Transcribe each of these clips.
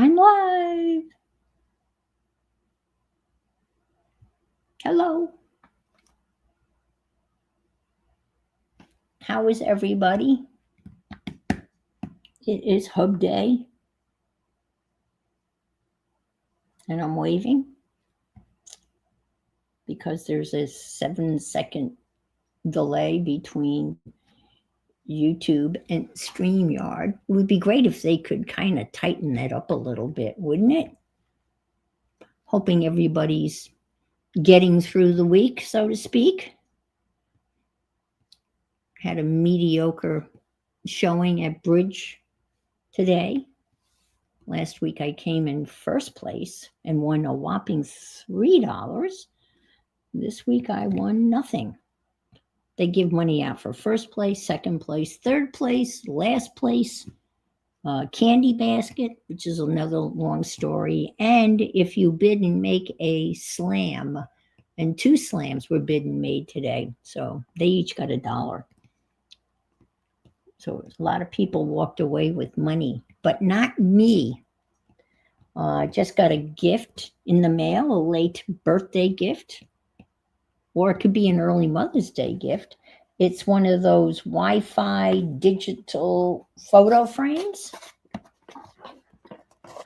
I'm live. Hello. How is everybody? It is Hub Day, and I'm waving because there's a 7-second delay between YouTube and StreamYard. It would be great if they could kind of tighten that up a little bit, wouldn't it? Hoping everybody's getting through the week, so to speak. Had a mediocre showing at Bridge today. Last week I came in first place and won a whopping $3. This week I won nothing. They give money out for first place, second place, third place, last place, candy basket, which is another long story. And if you bid and make a slam, and 2 slams were bid and made today. So they each got $1. So a lot of people walked away with money, but not me. Just got a gift in the mail, a late birthday gift, or it could be an early Mother's Day gift. It's one of those Wi-Fi digital photo frames.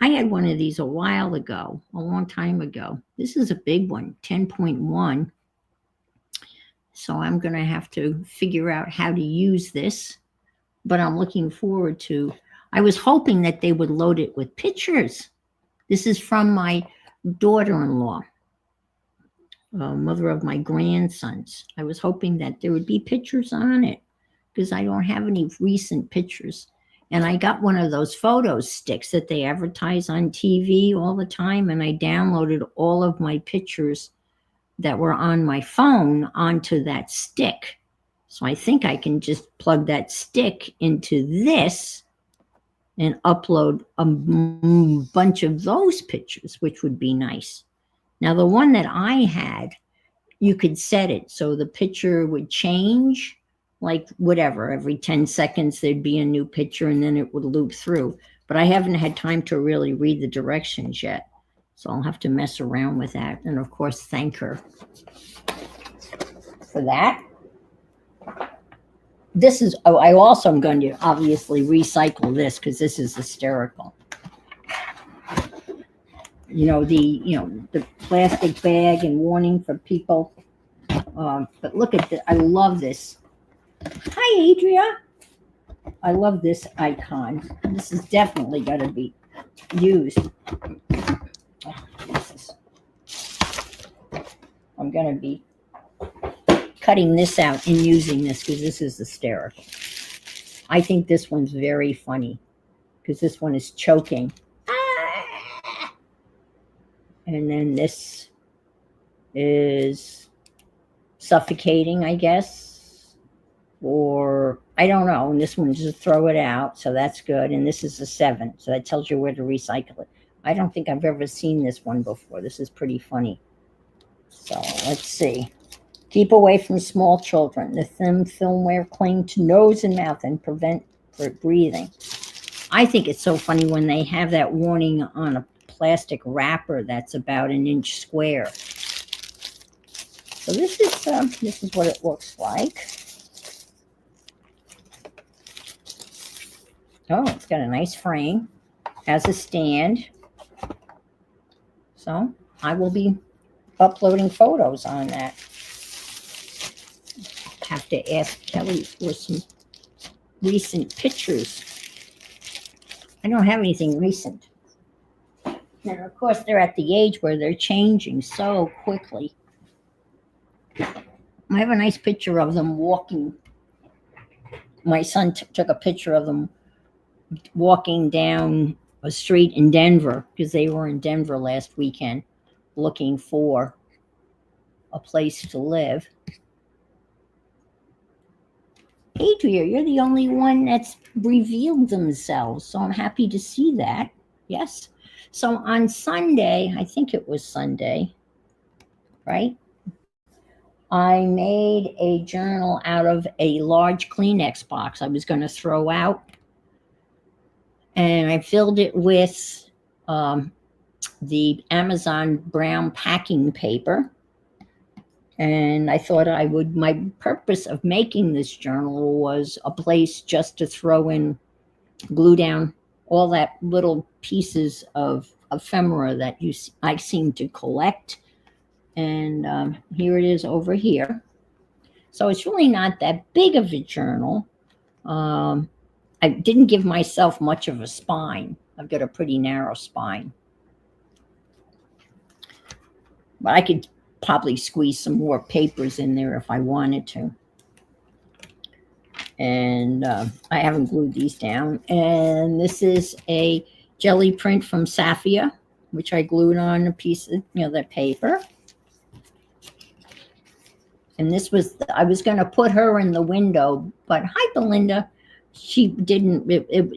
I had one of these a while ago, a long time ago. This is a big one, 10.1. So I'm going to have to figure out how to use this, but I'm looking forward to. I was hoping that they would load it with pictures. This is from my daughter-in-law, mother of my grandsons. I was hoping that there would be pictures on it because I don't have any recent pictures. And I got one of those photo sticks that they advertise on TV all the time, and I downloaded all of my pictures that were on my phone onto that stick. So I think I can just plug that stick into this and upload a bunch of those pictures, which would be nice. Now, the one that I had, you could set it so the picture would change, like whatever, every 10 seconds there'd be a new picture and then it would loop through. But I haven't had time to really read the directions yet. So I'll have to mess around with that. And of course, thank her for that. This is, I also am going to obviously recycle this because this is hysterical. The plastic bag and warning for people. But look at this. I love this. Hi, Adria. I love this icon. This is definitely going to be used. I'm going to be cutting this out and using this because this is hysterical. I think this one's very funny because this one is choking. And then this is suffocating, I guess, or I don't know. And this one, just throw it out. So that's good. And this is a 7. So that tells you where to recycle it. I don't think I've ever seen this one before. This is pretty funny. So let's see. Keep away from small children. The thin filmware cling to nose and mouth and prevent breathing. I think it's so funny when they have that warning on a plastic wrapper that's about 1 inch square. So this is what it looks like. Oh, it's got a nice frame. Has a stand. So I will be uploading photos on that. Have to ask Kelly for some recent pictures. I don't have anything recent. And of course, they're at the age where they're changing so quickly. I have a nice picture of them walking. My son took a picture of them walking down a street in Denver because they were in Denver last weekend looking for a place to live. Adria, you're the only one that's revealed themselves, so I'm happy to see that. Yes. So on Sunday, I think it was Sunday, right? I made a journal out of a large Kleenex box I was going to throw out. And I filled it with the Amazon brown packing paper. And I thought my purpose of making this journal was a place just to throw in, glue down all that little pieces of ephemera that I seem to collect. And here it is over here. So it's really not that big of a journal. I didn't give myself much of a spine. I've got a pretty narrow spine. But I could probably squeeze some more papers in there if I wanted to. And I haven't glued these down. And this is a jelly print from Safia, which I glued on a piece of, the paper. And this was, I was going to put her in the window, but hi, Belinda. She didn't,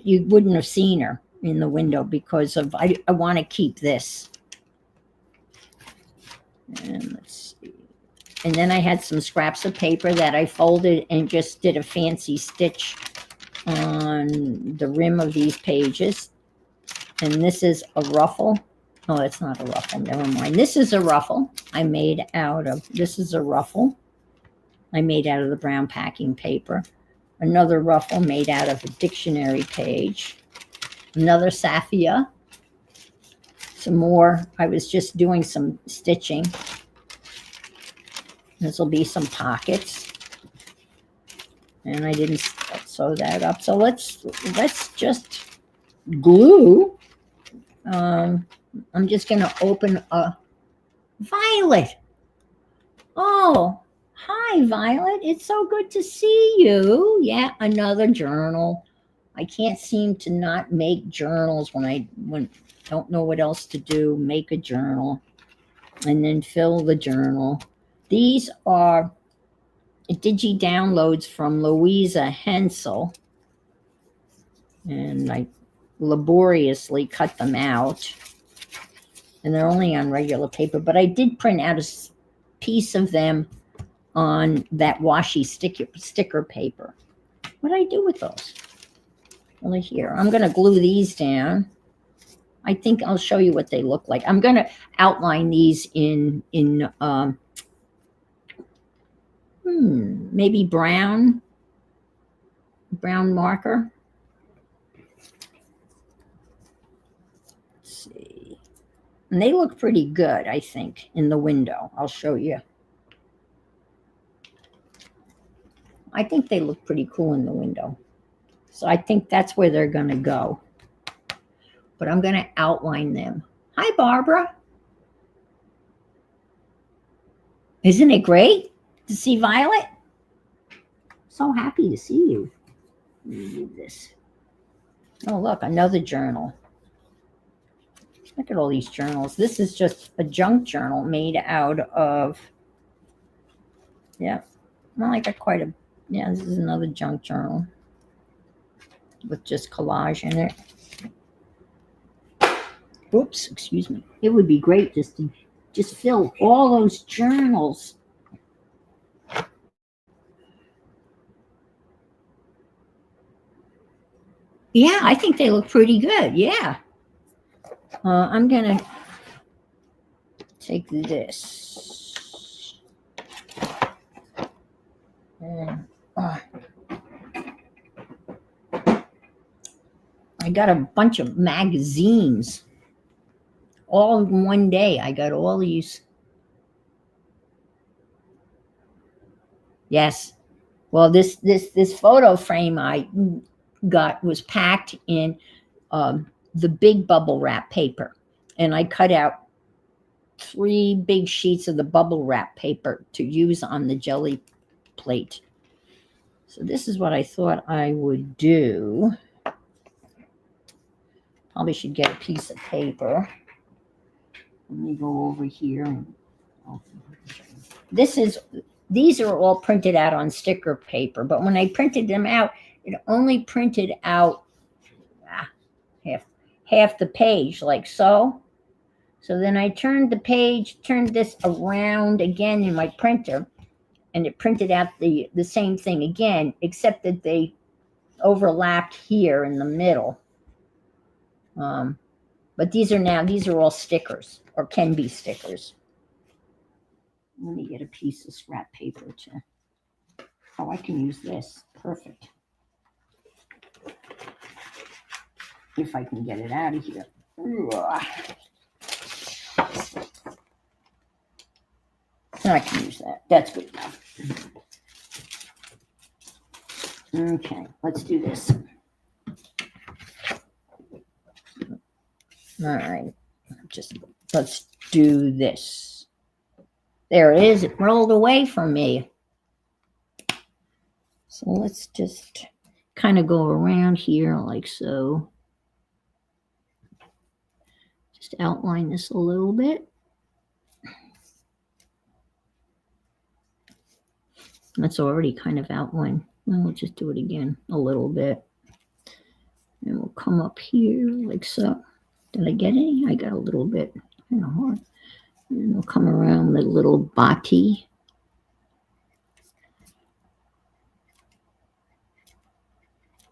you wouldn't have seen her in the window because of, I want to keep this. And let's see. And then I had some scraps of paper that I folded and just did a fancy stitch on the rim of these pages. And this is a ruffle. Oh, it's not a ruffle. Never mind. This is a ruffle I made out of, this is a ruffle I made out of the brown packing paper. Another ruffle made out of a dictionary page. Another Safia. Some more. I was just doing some stitching. This will be some pockets. And I didn't sew that up. So let's just glue. I'm just going to open a Violet. Oh, hi, Violet. It's so good to see you. Yeah, another journal. I can't seem to not make journals when I don't know what else to do. Make a journal and then fill the journal. These are digi downloads from Louisa Hensel. And I laboriously cut them out. And they're only on regular paper. But I did print out a piece of them on that washi sticker paper. What did I do with those? Well, here. I'm going to glue these down. I think I'll show you what they look like. I'm going to outline these in maybe brown marker. Let's see. And they look pretty good, I think, in the window. I'll show you. I think they look pretty cool in the window. So I think that's where they're going to go. But I'm going to outline them. Hi, Barbara. Isn't it great to see Violet? So happy to see you. Let me do this. Oh, look, another journal. Look at all these journals. This is just a junk journal made out of, yeah, well, I got quite a, yeah, this is another junk journal with just collage in it. Oops, excuse me. It would be great just to fill all those journals. Yeah, I think they look pretty good. Yeah. I'm going to take this. And, I got a bunch of magazines. All in one day. I got all these. Yes. Well, this photo frame I got was packed in the big bubble wrap paper. And I cut out 3 big sheets of the bubble wrap paper to use on the jelly plate. So this is what I thought I would do. Probably should get a piece of paper. Let me go over here. And, these are all printed out on sticker paper, but when I printed them out, it only printed out half the page, like so. So then I turned this around again in my printer, and it printed out the same thing again, except that they overlapped here in the middle. But these are all stickers, or can be stickers. Let me get a piece of scrap paper too. Oh, I can use this. Perfect. If I can get it out of here. I can use that. That's good enough. Okay, let's do this. All right, let's do this. There it is. It rolled away from me. So let's just kind of go around here like so. Just outline this a little bit. That's already kind of outlined. We'll just do it again a little bit. And we'll come up here like so. Did I get any? I got a little bit kind of hard. And we'll come around the little body.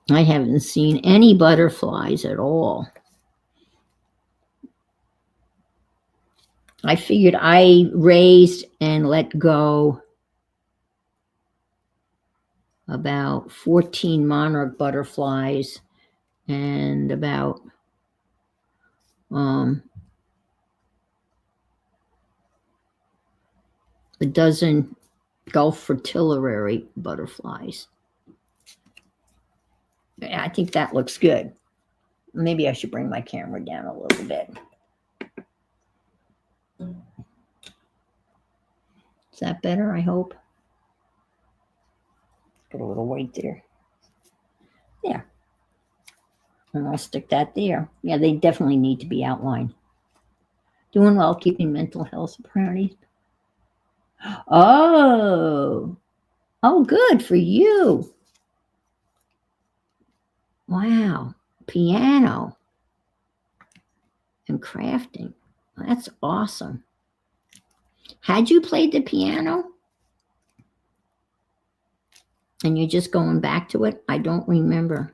I haven't seen any butterflies at all. I figured I raised and let go about 14 monarch butterflies and about a dozen Gulf fritillary butterflies. I think that looks good. Maybe I should bring my camera down a little bit. Is that better? I hope. Put a little weight there. Yeah. And I'll stick that there. Yeah, they definitely need to be outlined. Doing well, keeping mental health priorities. Oh, good for you. Wow, piano and crafting. That's awesome. Had you played the piano? And you're just going back to it? I don't remember.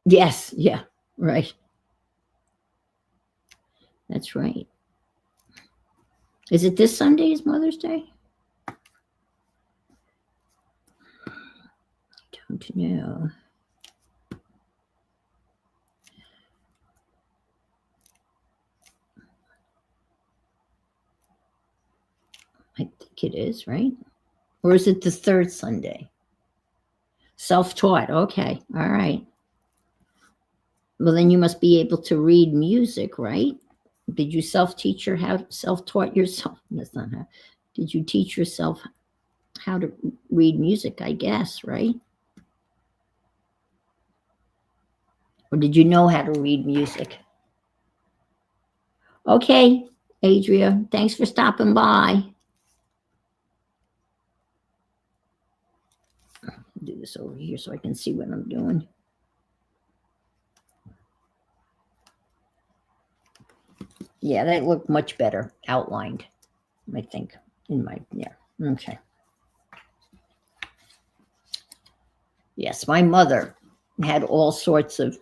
Yes, yeah, right. That's right. Is it this Sunday is Mother's Day? I don't know. I think it is, right? Or is it the third Sunday? Self-taught. Okay. All right. Well, then you must be able to read music, right? Did you self-teach or how self-taught yourself? That's not how. Did you teach yourself how to read music, I guess, right? Or did you know how to read music? Okay, Adria, thanks for stopping by. I'll do this over here so I can see what I'm doing. Yeah, that looked much better outlined, I think, yeah, okay. Yes, my mother had all sorts of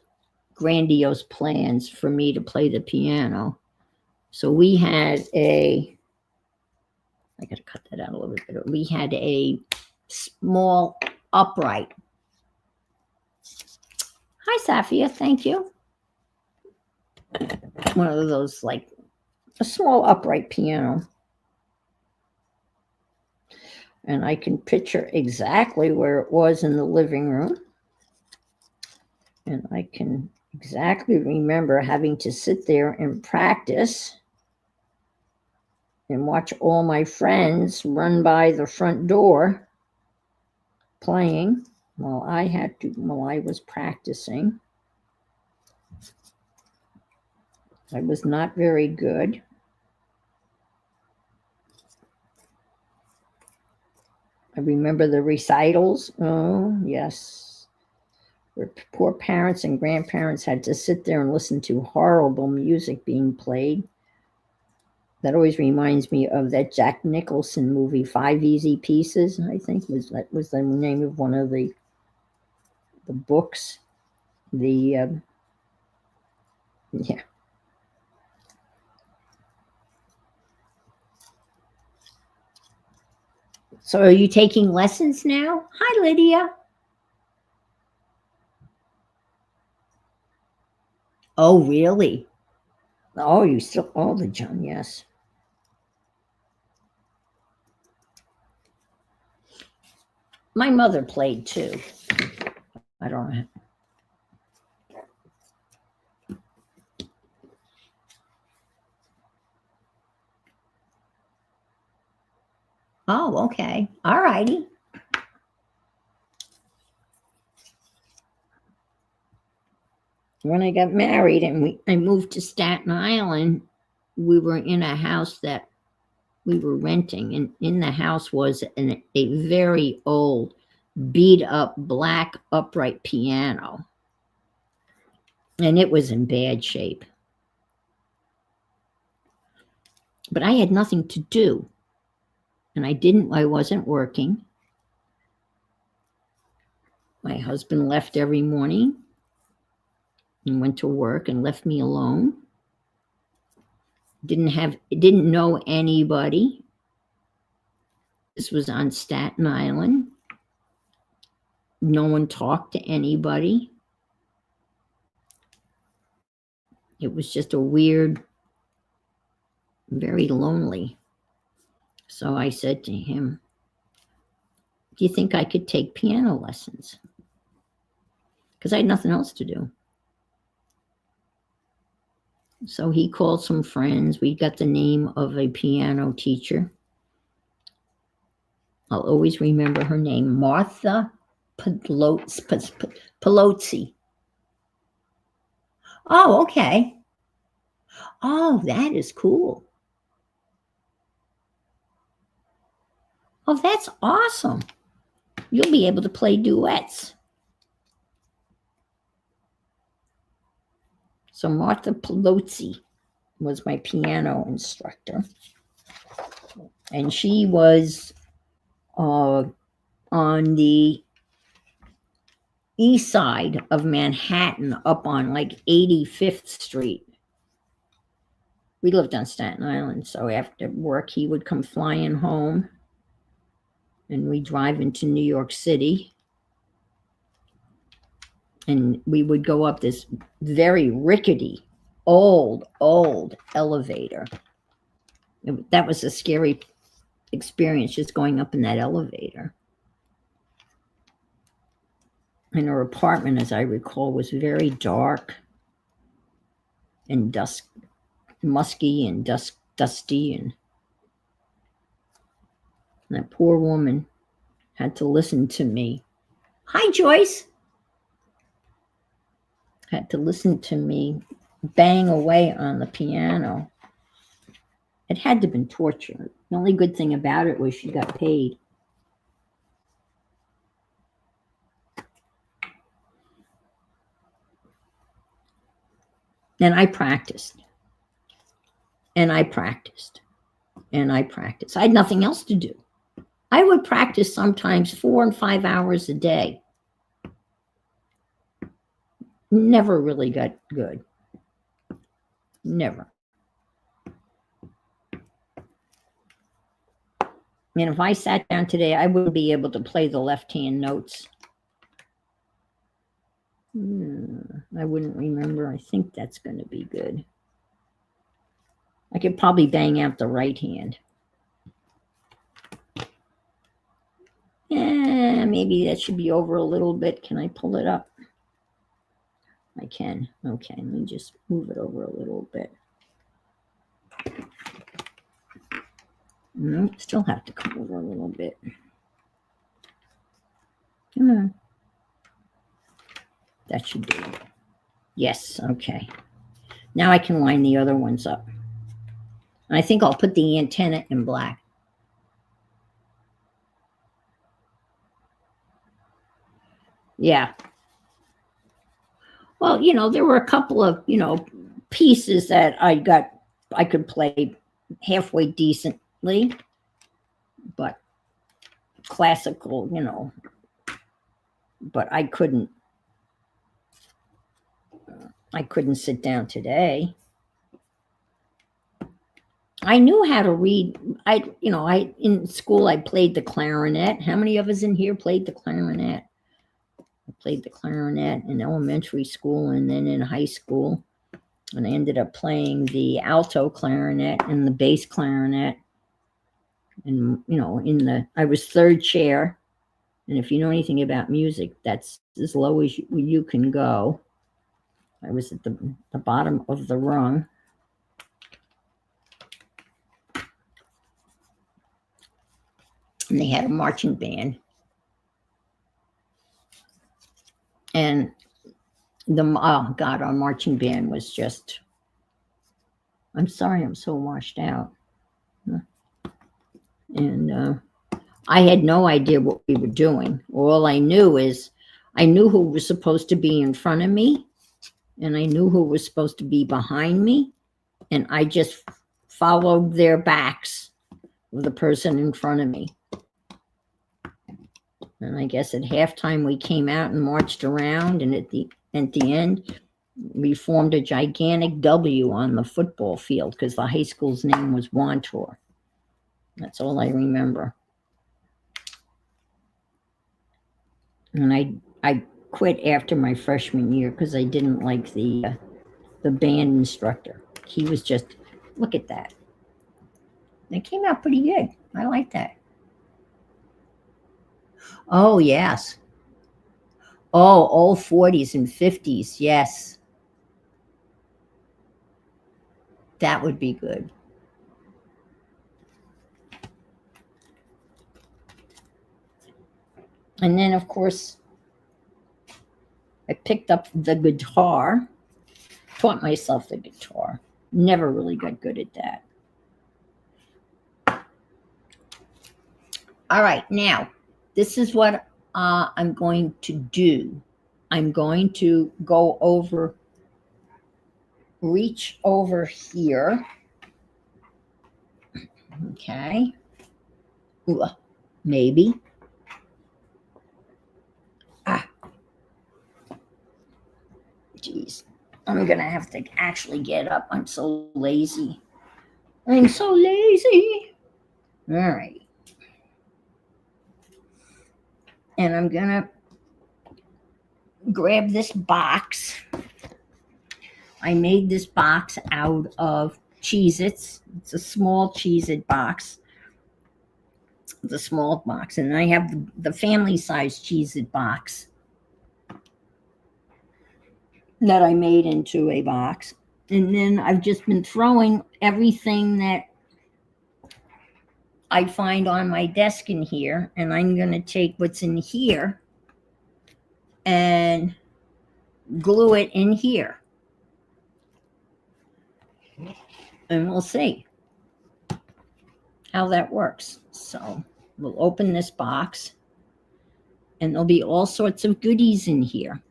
grandiose plans for me to play the piano. So we had I got to cut that out a little bit better. We had a small upright. Hi, Safia. Thank you. One of those, like a small upright piano. And I can picture exactly where it was in the living room. And I can exactly remember having to sit there and practice and watch all my friends run by the front door playing while I was practicing. I was not very good. I remember the recitals. Oh, yes. Where poor parents and grandparents had to sit there and listen to horrible music being played. That always reminds me of that Jack Nicholson movie, Five Easy Pieces, I think was the name of one of the books. The yeah. So are you taking lessons now? Hi, Lydia. Oh, really? Oh, you still, oh, the John, yes. My mother played too. I don't know. Oh, okay. All righty. When I got married and I moved to Staten Island, we were in a house that we were renting, and in the house was a very old, beat up black upright piano, and it was in bad shape. But I had nothing to do, and I wasn't working. My husband left every morning and went to work and left me alone. Didn't know anybody. This was on Staten Island. No one talked to anybody. It was just a weird, very lonely. So I said to him, do you think I could take piano lessons? Because I had nothing else to do. So he called some friends. We got the name of a piano teacher. I'll always remember her name, Martha Pelozzi. Oh, okay. Oh, that is cool. Oh, that's awesome. You'll be able to play duets. So Martha Pelozzi was my piano instructor. And she was on the east side of Manhattan, up on like 85th Street. We lived on Staten Island, so after work, he would come flying home, and we'd drive into New York City, and we would go up this very rickety, old elevator. That was a scary experience, just going up in that elevator. And her apartment, as I recall, was very dark and musky and dusty, and that poor woman had to listen to me. Hi, Joyce. Had to listen to me bang away on the piano. It had to have been torture. The only good thing about it was she got paid. And I practiced. And I practiced. And I practiced. I had nothing else to do. I would practice sometimes 4 and 5 hours a day. Never really got good. Never. And if I sat down today, I wouldn't be able to play the left-hand notes. I wouldn't remember. I think that's going to be good. I could probably bang out the right hand. Yeah, maybe that should be over a little bit. Can I pull it up? I can. Okay, let me just move it over a little bit. No, still have to come over a little bit. Come on. That should do it. Yes, okay. Now I can line the other ones up. And I think I'll put the antenna in black. Yeah. Well, there were a couple of, pieces that I could play halfway decently, but classical, but I couldn't sit down today. I knew how to read. I in school I played the clarinet. How many of us in here played the clarinet? I played the clarinet in elementary school and then in high school. And I ended up playing the alto clarinet and the bass clarinet. And, I was third chair. And if you know anything about music, that's as low as you can go. I was at the bottom of the rung. And they had a marching band. And our marching band was just, I'm sorry, I'm so washed out. And I had no idea what we were doing. All I knew is I knew who was supposed to be in front of me, and I knew who was supposed to be behind me, and I just followed their backs of the person in front of me. And I guess at halftime we came out and marched around, and at the end we formed a gigantic W on the football field because the high school's name was Wantor. That's all I remember. And I quit after my freshman year because I didn't like the band instructor. He was just, look at that. It came out pretty good. I like that. Oh, yes. Oh, old 40s and 50s. Yes. That would be good. And then, of course, I picked up the guitar, taught myself the guitar. Never really got good at that. All right, now, this is what I'm going to do. I'm going to go over, reach over here. Okay. Ooh, maybe. Geez, I'm going to have to actually get up. I'm so lazy. I'm so lazy. All right. And I'm going to grab this box. I made this box out of Cheez-Its. It's a small Cheez-It box. It's a small box. And I have the family size Cheez-It box that I made into a box. And then I've just been throwing everything that I find on my desk in here. And I'm going to take what's in here and glue it in here. And we'll see how that works. So we'll open this box and there'll be all sorts of goodies in here.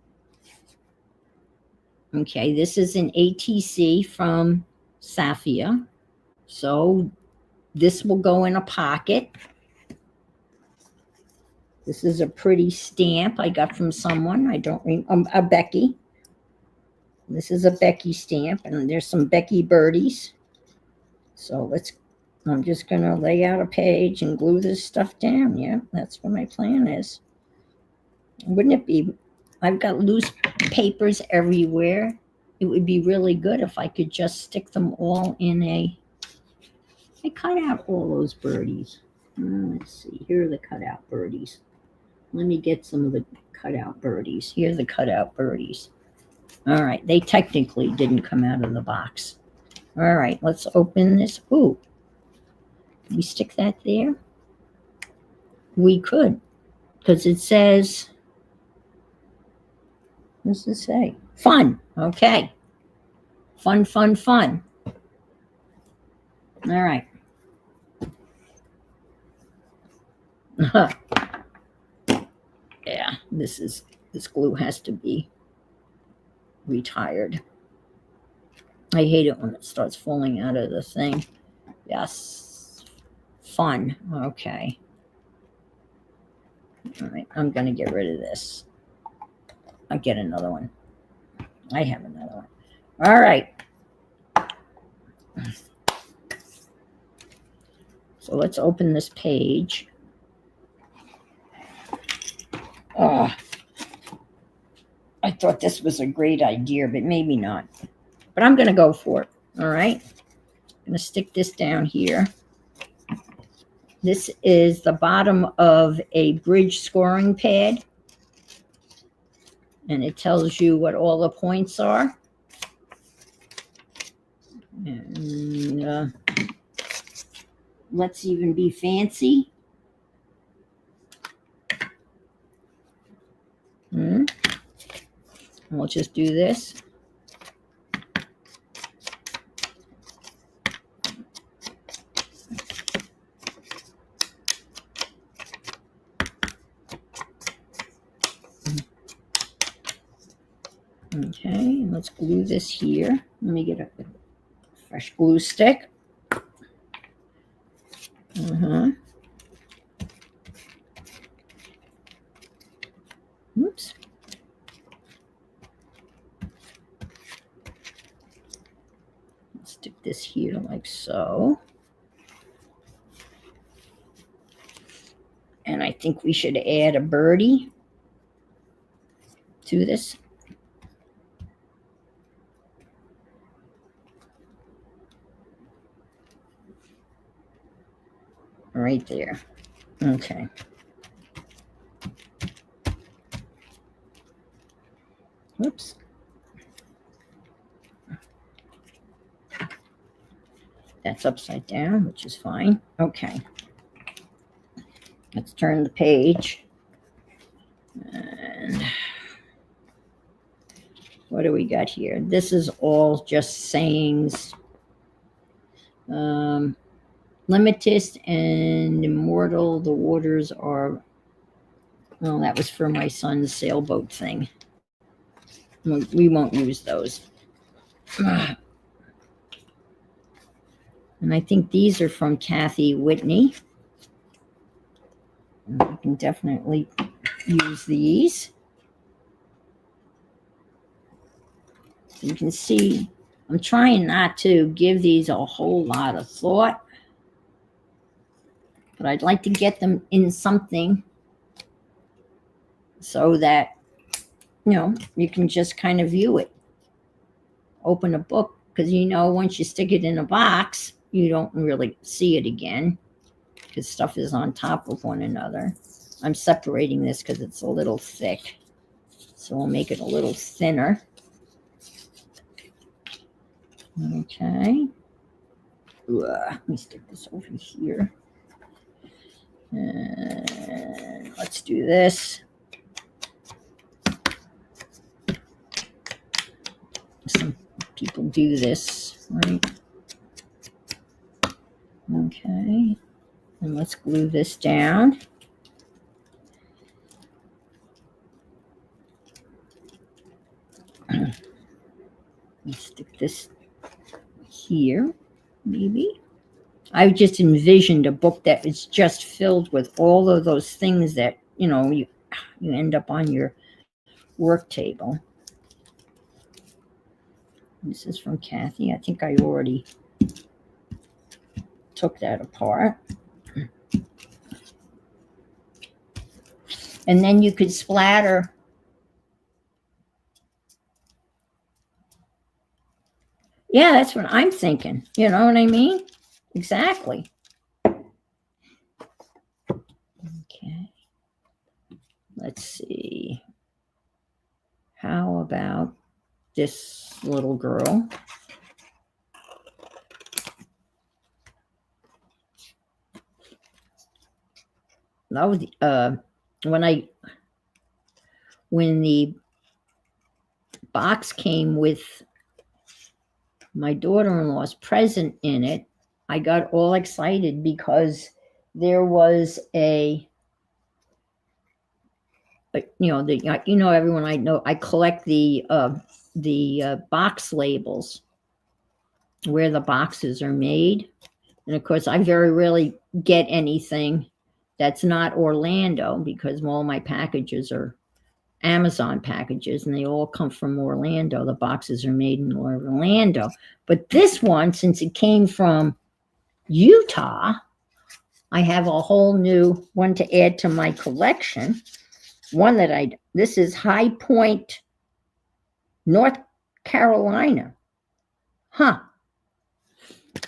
Okay, this is an ATC from Safia. So this will go in a pocket. This is a pretty stamp I got from someone. I don't remember, a Becky. This is a Becky stamp, and there's some Becky birdies. So I'm just going to lay out a page and glue this stuff down. Yeah, that's what my plan is. Wouldn't it be? I've got loose papers everywhere. It would be really good if I could just stick them all in I cut out all those birdies. Let's see. Here are the cutout birdies. Let me get some of the cutout birdies. Here are the cutout birdies. All right. They technically didn't come out of the box. All right. Let's open this. Ooh. Can we stick that there? We could. Because it says, what does it say? Fun. Okay. Fun, fun, fun. All right. Yeah, this glue has to be retired. I hate it when it starts falling out of the thing. Yes. Fun. Okay. All right. I'm going to get rid of this. I'll get another one. I have another one. All right. So let's open this page. Oh, I thought this was a great idea, but maybe not. But I'm going to go for it. All right. I'm going to stick this down here. This is the bottom of a bridge scoring pad. And it tells you what all the points are. And let's even be fancy. And we'll just do this. Okay, let's glue this here. Let me get a fresh glue stick. Oops. Stick this here like so. And I think we should add a birdie to this. Right there. Okay. Whoops. That's upside down, which is fine. Okay. Let's turn the page. And what do we got here? This is all just sayings. Limitless and immortal, the waters are. Well, that was for my son's sailboat thing. We won't use those. And I think these are from Kathy Whitney. And I can definitely use these. So you can see, I'm trying not to give these a whole lot of thought, but I'd like to get them in something so that, you know, you can just kind of view it. Open a book, because you know, once you stick it in a box, you don't really see it again because stuff is on top of one another. I'm separating this because it's a little thick, so we'll make it a little thinner. Okay. Let me stick this over here. And let's do this. Some people do this, right? Okay. And let's glue this down. Let's stick this here, maybe. I just envisioned a book that is just filled with all of those things that, you know, you end up on your work table. This is from Kathy. I think I already took that apart. And then you could splatter. Yeah, that's what I'm thinking. You know what I mean? Exactly. Okay. Let's see. How about this little girl? That was when the box came with my daughter-in-law's present in it, I got all excited because there was a, you know, everyone I know, I collect the box labels where the boxes are made. And of course, I very rarely get anything that's not Orlando because all my packages are Amazon packages and they all come from Orlando. The boxes are made in Orlando. But this one, since it came from Utah, I have a whole new one to add to my collection. One that this is High Point, North Carolina. Huh.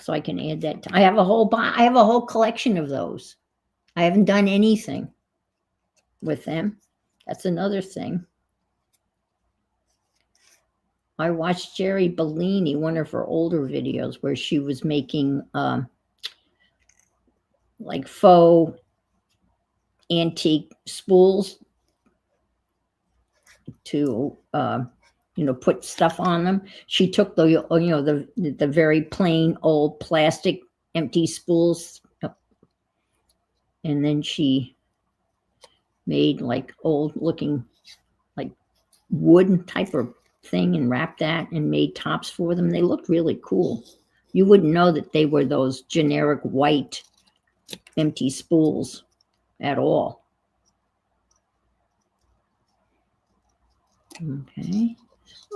So I can add that. I have a whole collection of those. I haven't done anything with them. That's another thing. I watched Jerry Bellini, one of her older videos, where she was making like faux antique spools to put stuff on them. She took the very plain old plastic empty spools, and then she made like old looking like wood type of thing and wrapped that and made tops for them. They looked really cool. You wouldn't know that they were those generic white empty spools at all. Okay.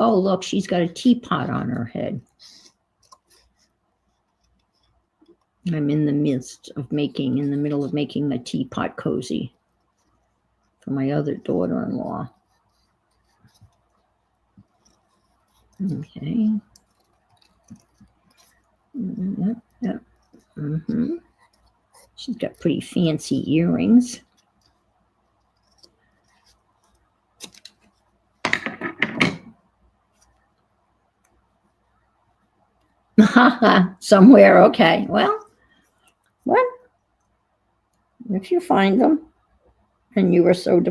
Oh, look, she's got a teapot on her head. I'm in the middle of making a teapot cozy for my other daughter-in-law. Okay. Yep. Mm-hmm. She's got pretty fancy earrings. Somewhere, okay. Well, if you find them and you were so,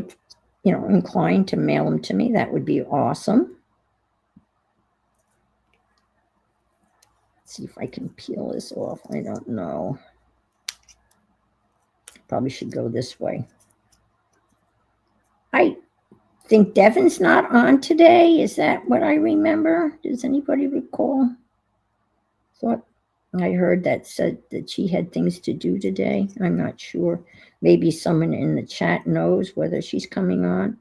inclined to mail them to me, that would be awesome. Let's see if I can peel this off. I don't know. Probably should go this way. I think Devin's not on today. Is that what I remember? Does anybody recall? Thought I heard that said that she had things to do today. I'm not sure. Maybe someone in the chat knows whether she's coming on.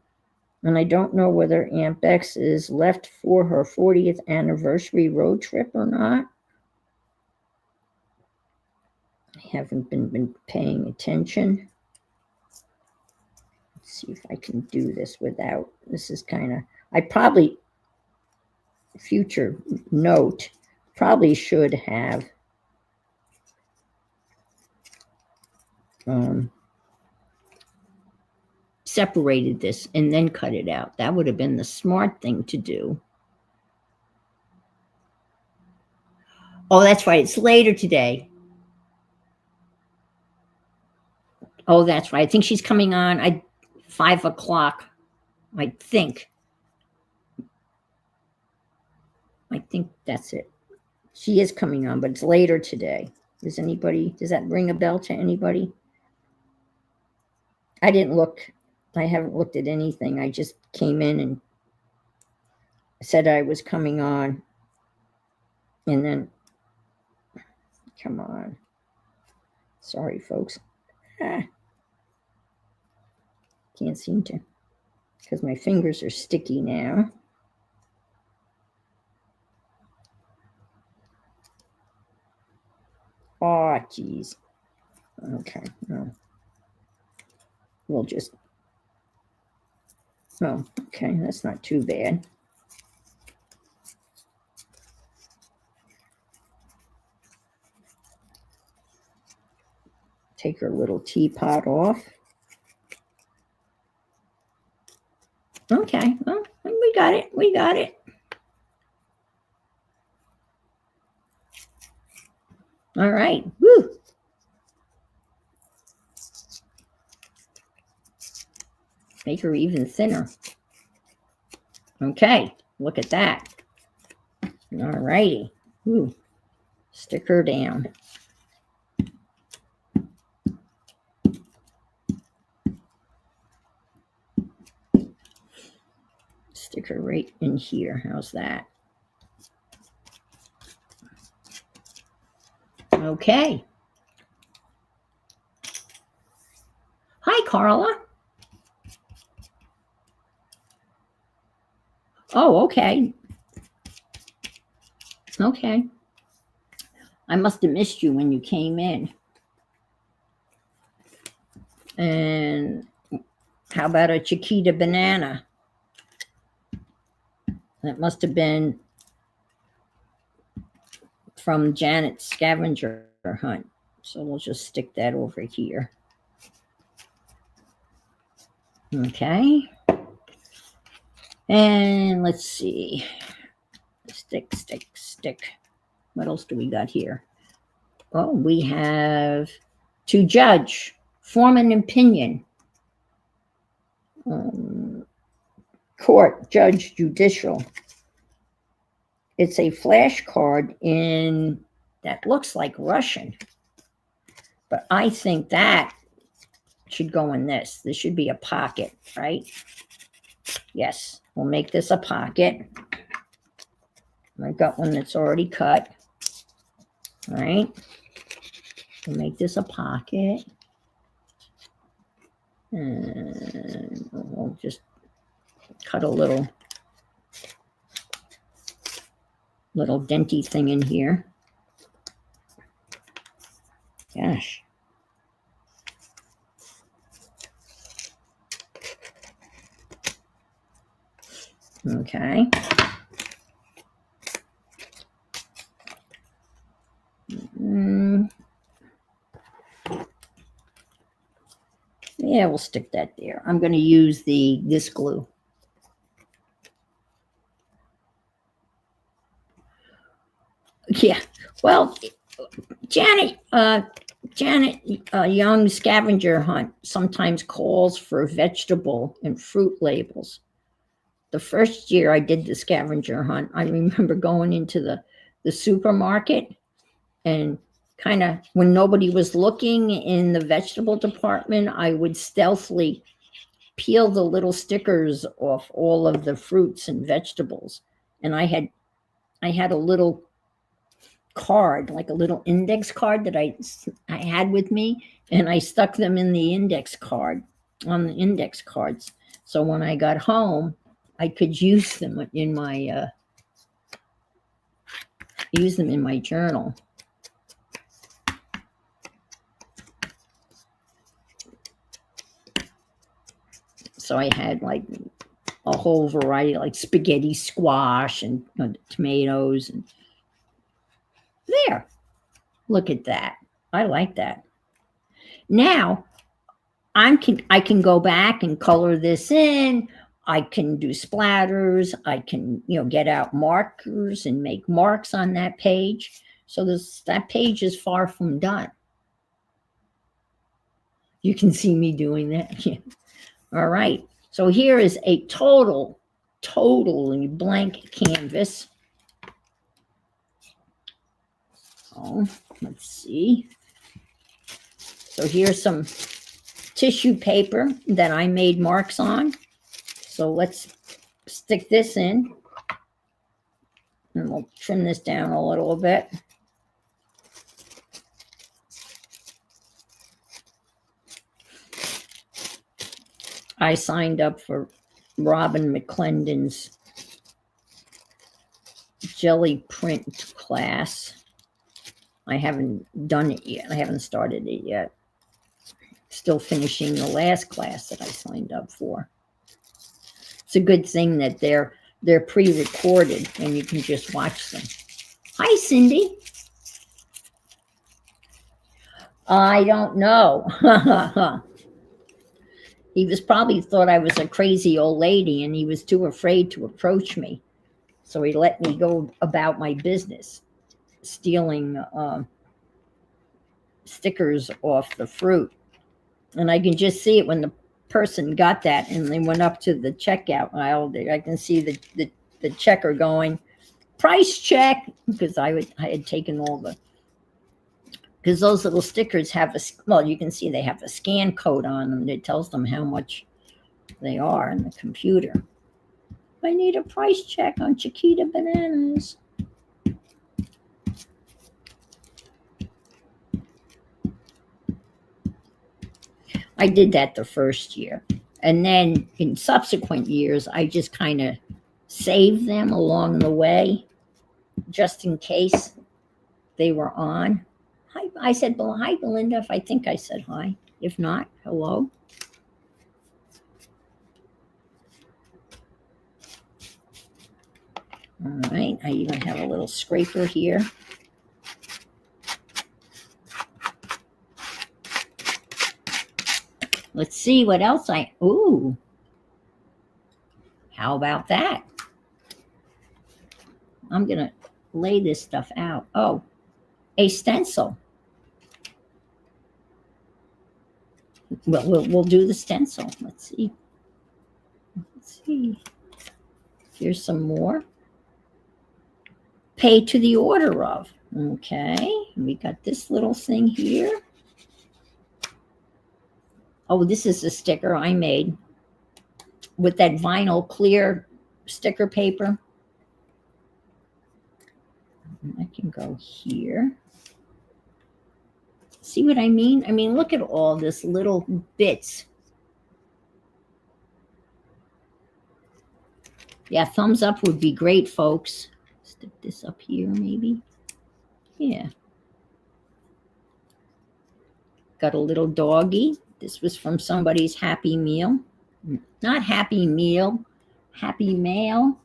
And I don't know whether Aunt Bex is left for her 40th anniversary road trip or not. I haven't been paying attention. Let's see if I can do this without. This is kind of, I probably, future note, probably should have separated this and then cut it out. That would have been the smart thing to do. Oh, that's right. It's later today. Oh, that's right. I think she's coming on 5 o'clock. I think that's it. She is coming on, but it's later today. Does that ring a bell to anybody? I didn't look. I haven't looked at anything. I just came in and said I was coming on. And then, come on. Sorry, folks. Can't seem to, because my fingers are sticky now. Oh, geez. Okay, no. We'll just, oh, okay, that's not too bad. Take her little teapot off. Okay, well, we got it. We got it. All right. Woo. Make her even thinner. Okay, look at that. All righty. Woo. Stick her down. Stick her right in here. How's that? Okay. Hi, Carla. Oh, okay. Okay. I must have missed you when you came in. And how about a Chiquita banana? That must have been from Janet's scavenger hunt. So we'll just stick that over here. Okay. And let's see. Stick, stick, stick. What else do we got here? Oh, we have to judge, form an opinion. Court, judge, judicial. It's a flashcard in that looks like Russian, but I think that should go in this. This should be a pocket, right? Yes, we'll make this a pocket. I got one that's already cut. All right. We'll make this a pocket. And we'll just cut a little denty thing in here. Gosh. Okay. Yeah, we'll stick that there. I'm going to use this glue. Yeah. Well, Janet Young scavenger hunt sometimes calls for vegetable and fruit labels. The first year I did the scavenger hunt, I remember going into the supermarket and kind of when nobody was looking in the vegetable department, I would stealthily peel the little stickers off all of the fruits and vegetables. And I had a little card, like a little index card that I had with me, and I stuck them in the index card on the index cards. So when I got home, I could use them in my journal. So I had like a whole variety, like spaghetti squash and tomatoes. And there, look at that. I like that. Now I can go back and color this in. I can do splatters. I can, get out markers and make marks on that page. So that page is far from done. You can see me doing that. All right. So here is a totally blank canvas. Oh, let's see. So here's some tissue paper that I made marks on. So let's stick this in. And we'll trim this down a little bit. I signed up for Robin McClendon's jelly print class. I haven't done it yet. I haven't started it yet. Still finishing the last class that I signed up for. It's a good thing that they're pre-recorded and you can just watch them. Hi, Cindy. I don't know. He was probably thought I was a crazy old lady and he was too afraid to approach me. So he let me go about my business, stealing stickers off the fruit. And I can just see it when the person got that and they went up to the checkout aisle. I can see the checker going, price check, because I had taken all because those little stickers have you can see they have a scan code on them that tells them how much they are in the computer. I need a price check on Chiquita bananas. I did that the first year. And then in subsequent years, I just kind of saved them along the way, just in case they were on. Hi, I said, well, hi, Belinda, if I think I said hi. If not, hello. All right, I even have a little scraper here. Let's see what else ooh, how about that? I'm gonna lay this stuff out. Oh, a stencil. We'll do the stencil. Let's see. Let's see. Here's some more. Pay to the order of. Okay, we got this little thing here. Oh, this is a sticker I made with that vinyl clear sticker paper. I can go here. See what I mean? I mean, look at all this little bits. Yeah, thumbs up would be great, folks. Stick this up here, maybe. Yeah. Got a little doggy. This was from somebody's Happy Meal. Not Happy Meal, Happy Mail.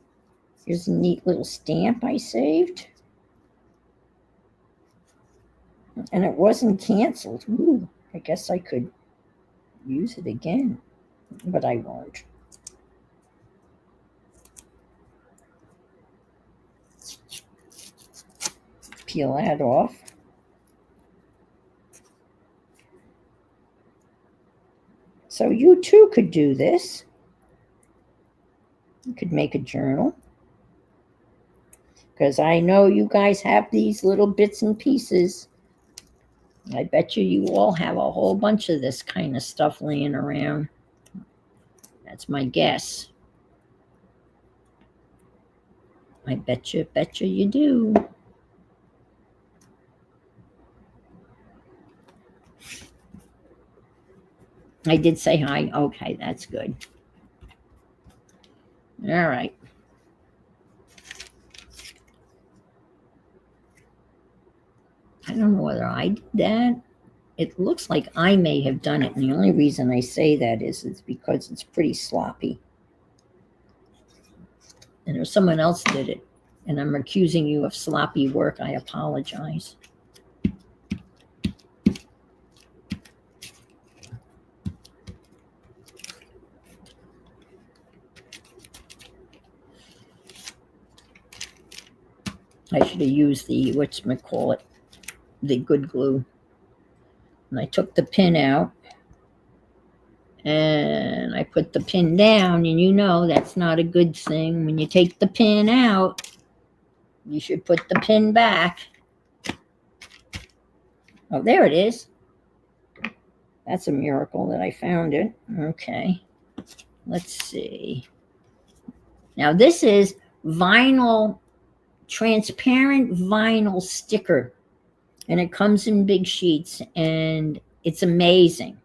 Here's a neat little stamp I saved. And it wasn't canceled. Ooh, I guess I could use it again, but I won't. Peel that off. So you too could do this. You could make a journal. Because I know you guys have these little bits and pieces. I bet you all have a whole bunch of this kind of stuff laying around. That's my guess. I bet you do. I did say hi. Okay, that's good. All right. I don't know whether I did that. It looks like I may have done it. And the only reason I say that is it's because it's pretty sloppy. And if someone else did it, and I'm accusing you of sloppy work, I apologize. I should have used the, whatchamacallit, the good glue. And I took the pin out. And I put the pin down, and you know that's not a good thing. When you take the pin out, you should put the pin back. Oh, there it is. That's a miracle that I found it. Okay. Let's see. Now this is vinyl, transparent vinyl sticker. And it comes in big sheets, and it's amazing.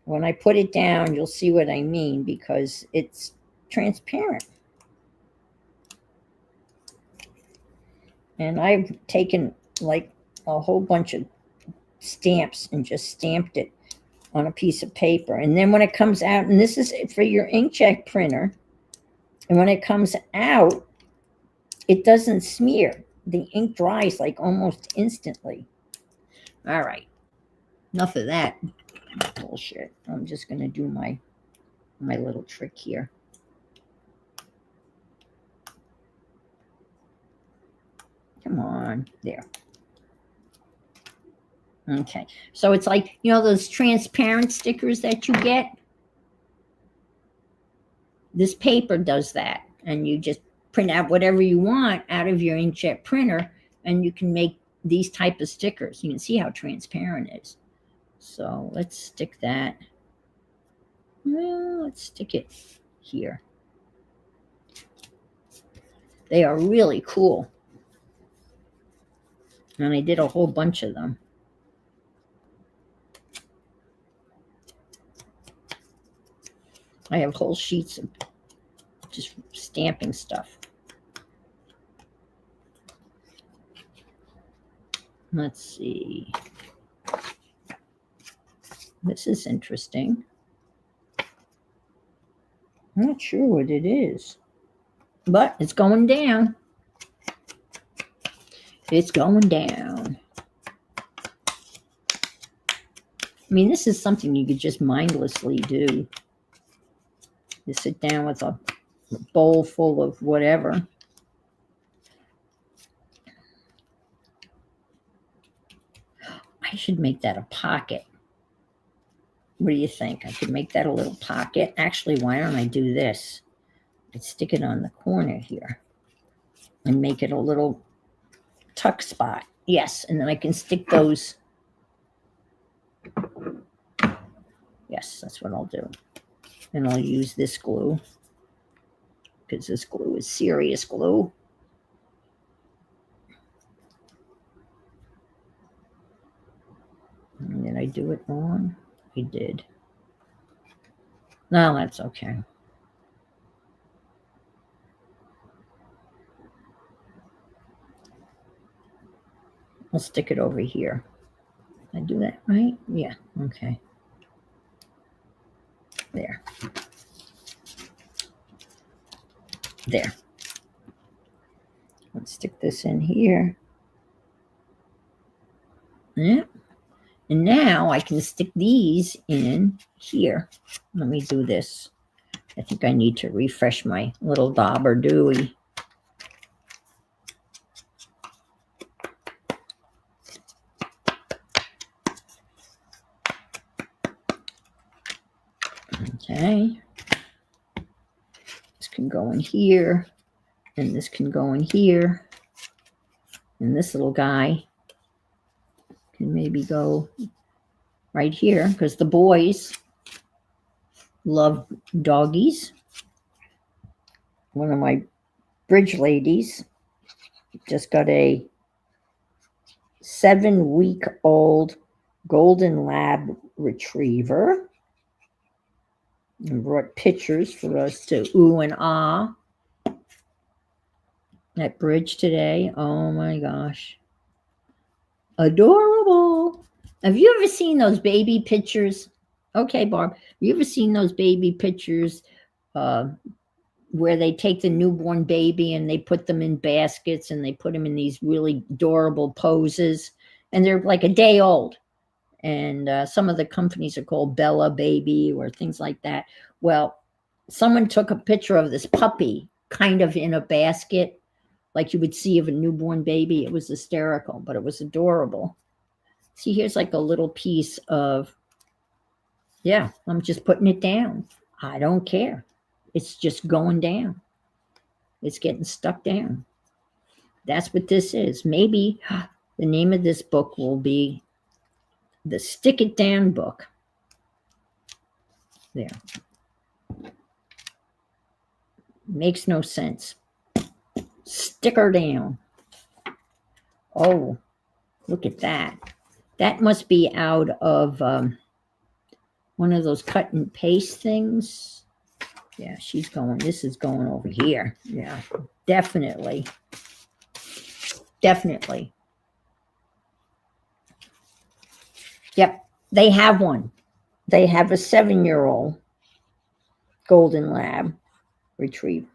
When I put it down, you'll see what I mean, because it's transparent. And I've taken like a whole bunch of stamps and just stamped it on a piece of paper. And then when it comes out, and this is for your inkjet printer, and when it comes out, it doesn't smear. The ink dries like almost instantly. All right, enough of that bullshit. I'm just going to do my little trick here. Come on, there. Okay, so it's like, you know, those transparent stickers that you get? This paper does that, and you just print out whatever you want out of your inkjet printer, and you can make these type of stickers. You can see how transparent it is. So let's stick that. Well, let's stick it here. They are really cool. And I did a whole bunch of them. I have whole sheets of just stamping stuff. Let's see. This is interesting. I'm not sure what it is, but it's going down. It's going down. I mean, this is something you could just mindlessly do. You sit down with a bowl full of whatever. I should make that a pocket. What do you think? I could make that a little pocket. Actually, why don't I do this? I'd stick it on the corner here and make it a little tuck spot. Yes, and then I can stick those. Yes, that's what I'll do. And I'll use this glue because this glue is serious glue. And did I do it wrong? I did. No, that's okay. I'll stick it over here. Did I do that right? Yeah, okay. There. There. Let's stick this in here. Yeah. And now I can stick these in here. Let me do this. I think I need to refresh my little Dauber Dewey. Okay. This can go in here, and this can go in here. And this little guy can maybe go right here because the boys love doggies. One of my bridge ladies just got a 7-week-old golden lab retriever and brought pictures for us to ooh and ah at bridge today. Oh my gosh. Adorable. Have you ever seen those baby pictures? Okay, Barb. Have you ever seen those baby pictures where they take the newborn baby and they put them in baskets and they put them in these really adorable poses? And they're like a day old. And some of the companies are called Bella Baby or things like that. Well, someone took a picture of this puppy kind of in a basket, like you would see of a newborn baby. It was hysterical, but it was adorable. See, here's like a little piece of, yeah, I'm just putting it down. I don't care. It's just going down. It's getting stuck down. That's what this is. Maybe the name of this book will be the Stick It Down book. There. Makes no sense. Stick her down. Oh, look at that. That must be out of one of those cut and paste things. Yeah, she's going, this is going over here. Yeah, definitely. Definitely. Yep, they have one. They have a 7-year-old golden lab retriever.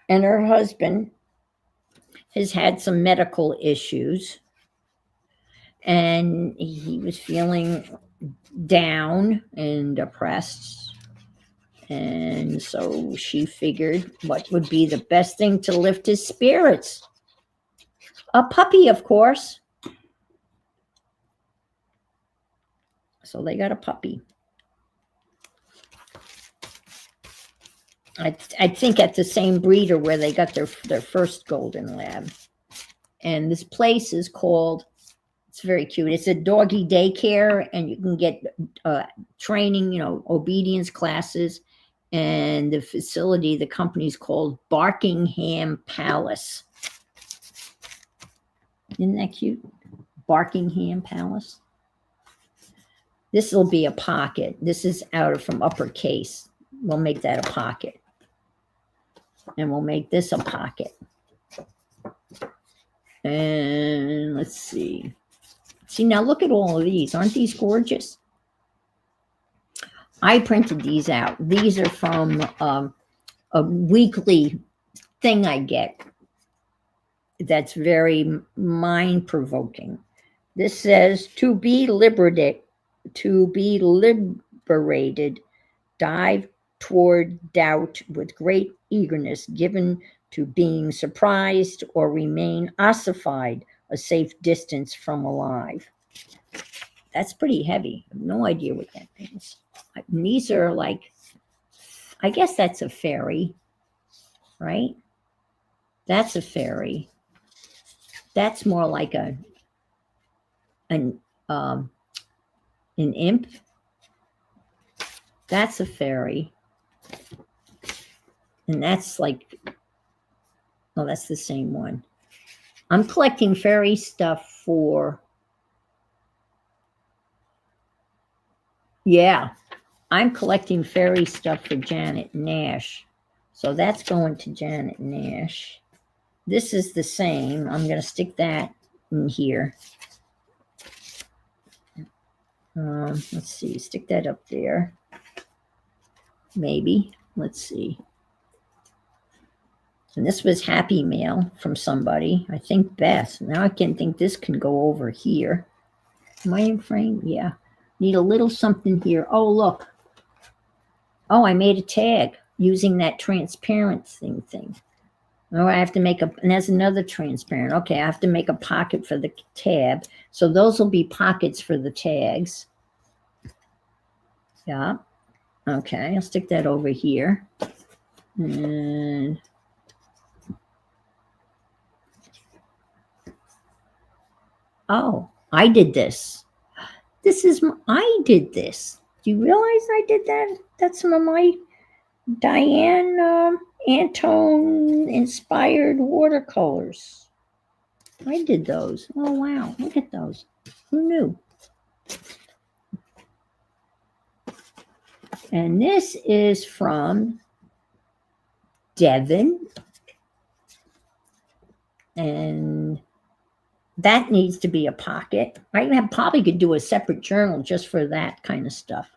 And her husband has had some medical issues. And he was feeling down and depressed. And so she figured what would be the best thing to lift his spirits? A puppy, of course. So they got a puppy. I think at the same breeder where they got their first golden lab. And this place is called, it's very cute. It's a doggy daycare, and you can get training, you know, obedience classes. And the facility, the company's called Barkingham Palace. Isn't that cute? Barkingham Palace. This will be a pocket. This is out of from uppercase. We'll make that a pocket. And we'll make this a pocket. And let's see. See, now look at all of these. Aren't these gorgeous? I printed these out. These are from a weekly thing I get that's very mind-provoking. This says, to be liberated, dive toward doubt with great eagerness, given to being surprised or remain ossified a safe distance from alive. That's pretty heavy. I have no idea what that means. And these are like, I guess that's a fairy, right? That's a fairy. That's more like an imp. That's a fairy. And that's like, oh, that's the same one. I'm collecting fairy stuff for, yeah, I'm collecting fairy stuff for Janet Nash. So that's going to Janet Nash. This is the same. I'm going to stick that in here. Let's see, stick that up there. Maybe. Let's see. And this was Happy Mail from somebody. I think Beth. Now I can think this can go over here. Am I in frame? Yeah. Need a little something here. Oh, look. Oh, I made a tag using that transparent thing. Oh, I have to make and there's another transparent. Okay, I have to make a pocket for the tab. So those will be pockets for the tags. Yeah. Okay, I'll stick that over here. And oh, I did this. I did this. Do you realize I did that? That's some of my Diane Antone inspired watercolors. I did those. Oh, wow. Look at those. Who knew? And this is from Devin. And that needs to be a pocket. I probably could do a separate journal just for that kind of stuff.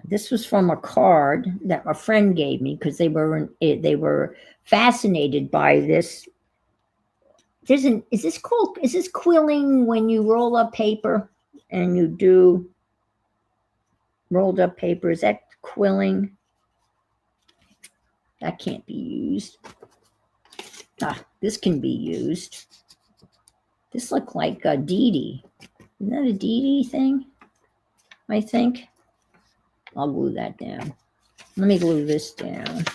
This was from a card that a friend gave me because they were fascinated by this. Is this quilling when you roll up paper and you do rolled up paper? Is that quilling? That can't be used. This can be used. This looked like a Dee Dee. Isn't that a Dee Dee thing? I think. I'll glue that down. Let me glue this down.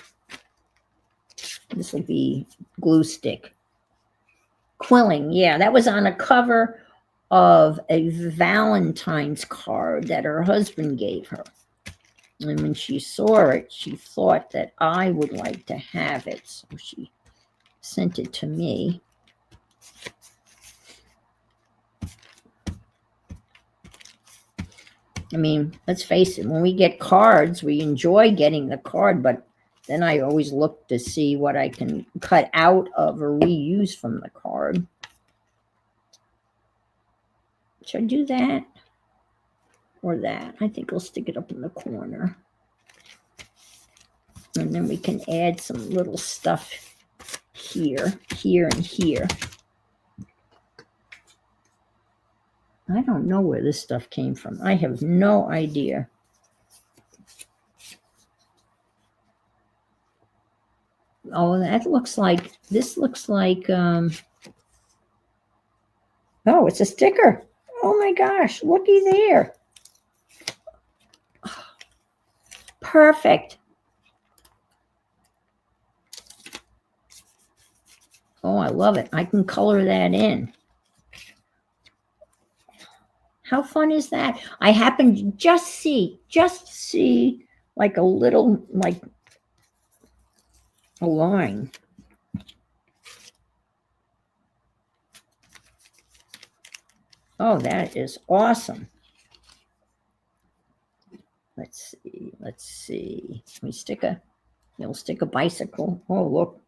This will be glue stick. Quilling, yeah, that was on a cover of a Valentine's card that her husband gave her. And when she saw it, she thought that I would like to have it. So she sent it to me. I mean, let's face it, when we get cards, we enjoy getting the card, but then I always look to see what I can cut out of or reuse from the card. Should I do that or that? I think I'll stick it up in the corner. And then we can add some little stuff here, here, and here. I don't know where this stuff came from. I have no idea. Oh, that looks like, this looks like, oh, it's a sticker. Oh my gosh, looky there. Perfect. Oh, I love it. I can color that in. How fun is that? I happen to just see like a little, like a line. Oh, that is awesome. Let's see. Let's see. You'll stick a bicycle. Oh, look.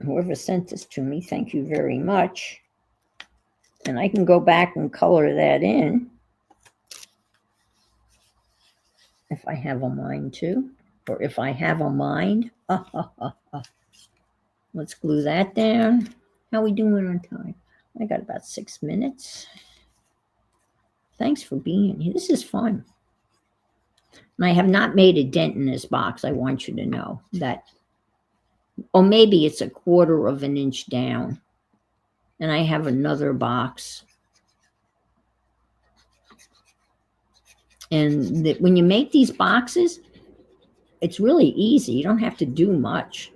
Whoever sent this to me, thank you very much. And I can go back and color that in if I have a mind to, or if I have a mind. Let's glue that down. How are we doing on time? I got about 6 minutes. Thanks for being here. This is fun. And I have not made a dent in this box. I want you to know that. Or maybe it's a 1/4 of an inch down. And I have another box. And when you make these boxes, it's really easy. You don't have to do much.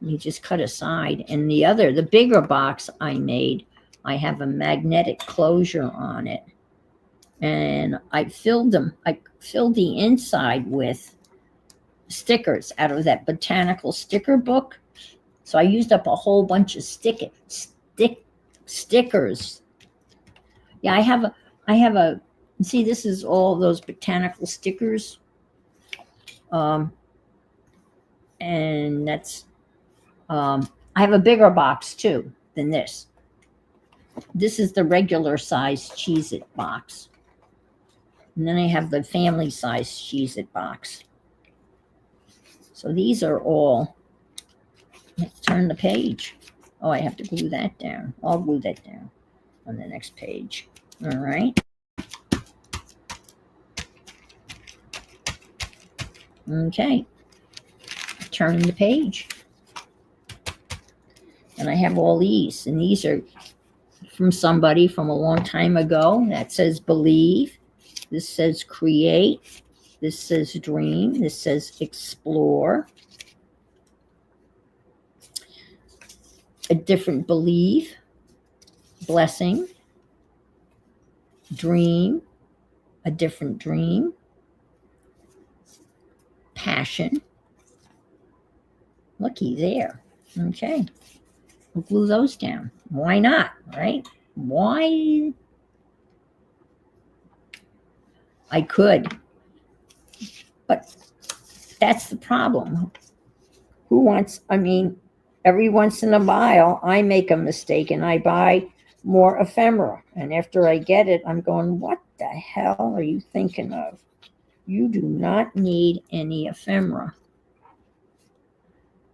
You just cut a side. And the bigger box I made, I have a magnetic closure on it. And I filled the inside with stickers out of that botanical sticker book. So I used up a whole bunch of stickers. Yeah, I have a, see, this is all those botanical stickers. And that's, I have a bigger box too than this. This is the regular size Cheez-It box. And then I have the family size Cheez-It box. So these are all, let's turn the page. Oh, I have to glue that down. I'll glue that down on the next page. All right. Okay. Turn the page. And I have all these. And these are from somebody from a long time ago. That says believe. This says create. This says dream. This says explore. A different belief. Blessing. Dream. A different dream. Passion. Looky there. Okay. We'll glue those down. Why not, right? Why? I could. But that's the problem. Who wants, I mean, every once in a while, I make a mistake and I buy more ephemera. And after I get it, I'm going, what the hell are you thinking of? You do not need any ephemera.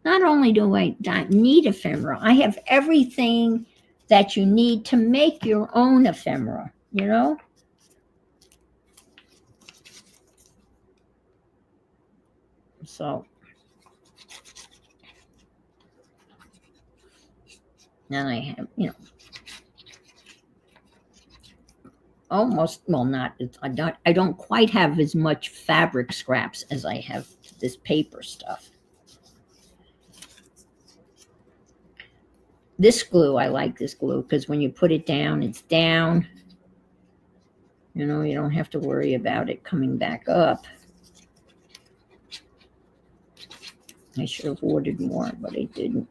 Not only do I not need ephemera, I have everything that you need to make your own ephemera, you know? So, then I have, you know, almost, well, not, I don't quite have as much fabric scraps as I have this paper stuff. This glue, I like this glue because when you put it down, it's down. You know, you don't have to worry about it coming back up. I should have ordered more, but I didn't.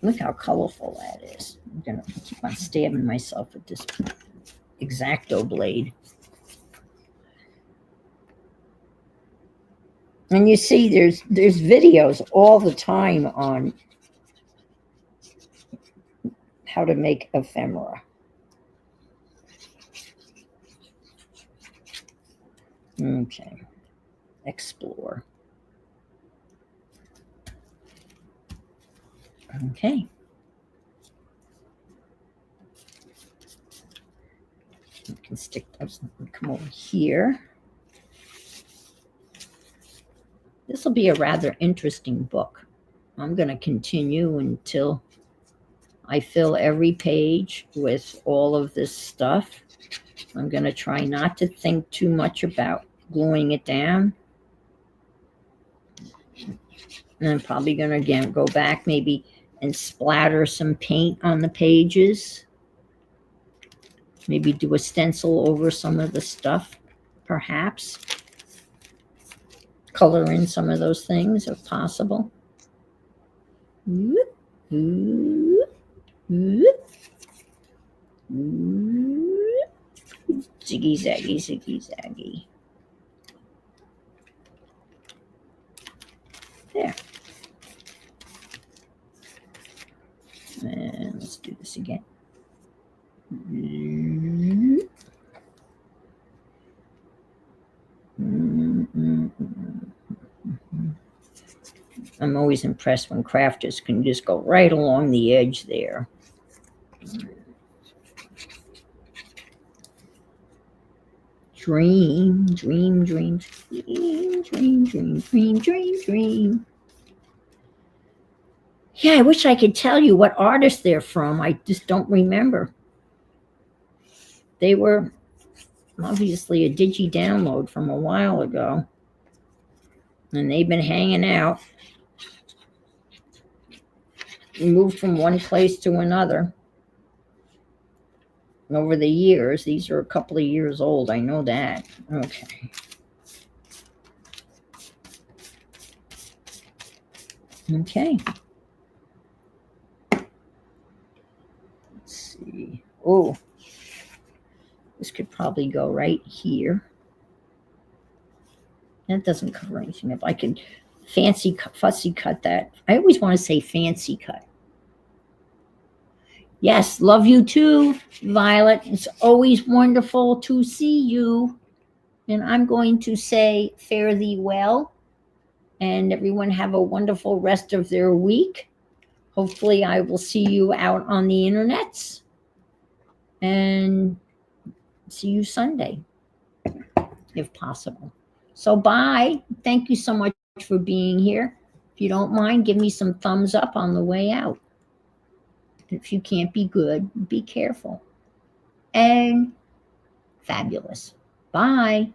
Look how colorful that is. I'm going to keep on stabbing myself with this X-Acto blade. And you see, there's videos all the time on how to make ephemera. Okay, explore. Okay. You can stick those, come over here. This will be a rather interesting book. I'm going to continue until I fill every page with all of this stuff. I'm going to try not to think too much about gluing it down. And I'm probably going to, again, go back maybe and splatter some paint on the pages. Maybe do a stencil over some of the stuff, perhaps. Color in some of those things if possible. Whoop, whoop, whoop, whoop. Ziggy zaggy, ziggy zaggy. There. And let's do this again. I'm always impressed when crafters can just go right along the edge there. Dream, dream, dream, dream, dream, dream, dream, dream, dream. Yeah, I wish I could tell you what artist they're from. I just don't remember. They were obviously a digi download from a while ago. And they've been hanging out. Moved from one place to another over the years. These are a couple of years old. I know that. Okay. Okay. Let's see. Oh, this could probably go right here. That doesn't cover anything up. I could fussy cut that. I always want to say fancy cut. Yes, love you too, Violet. It's always wonderful to see you. And I'm going to say fare thee well. And everyone have a wonderful rest of their week. Hopefully I will see you out on the internets. And see you Sunday, if possible. So bye. Thank you so much for being here. If you don't mind, give me some thumbs up on the way out. If you can't be good, be careful. And fabulous. Bye.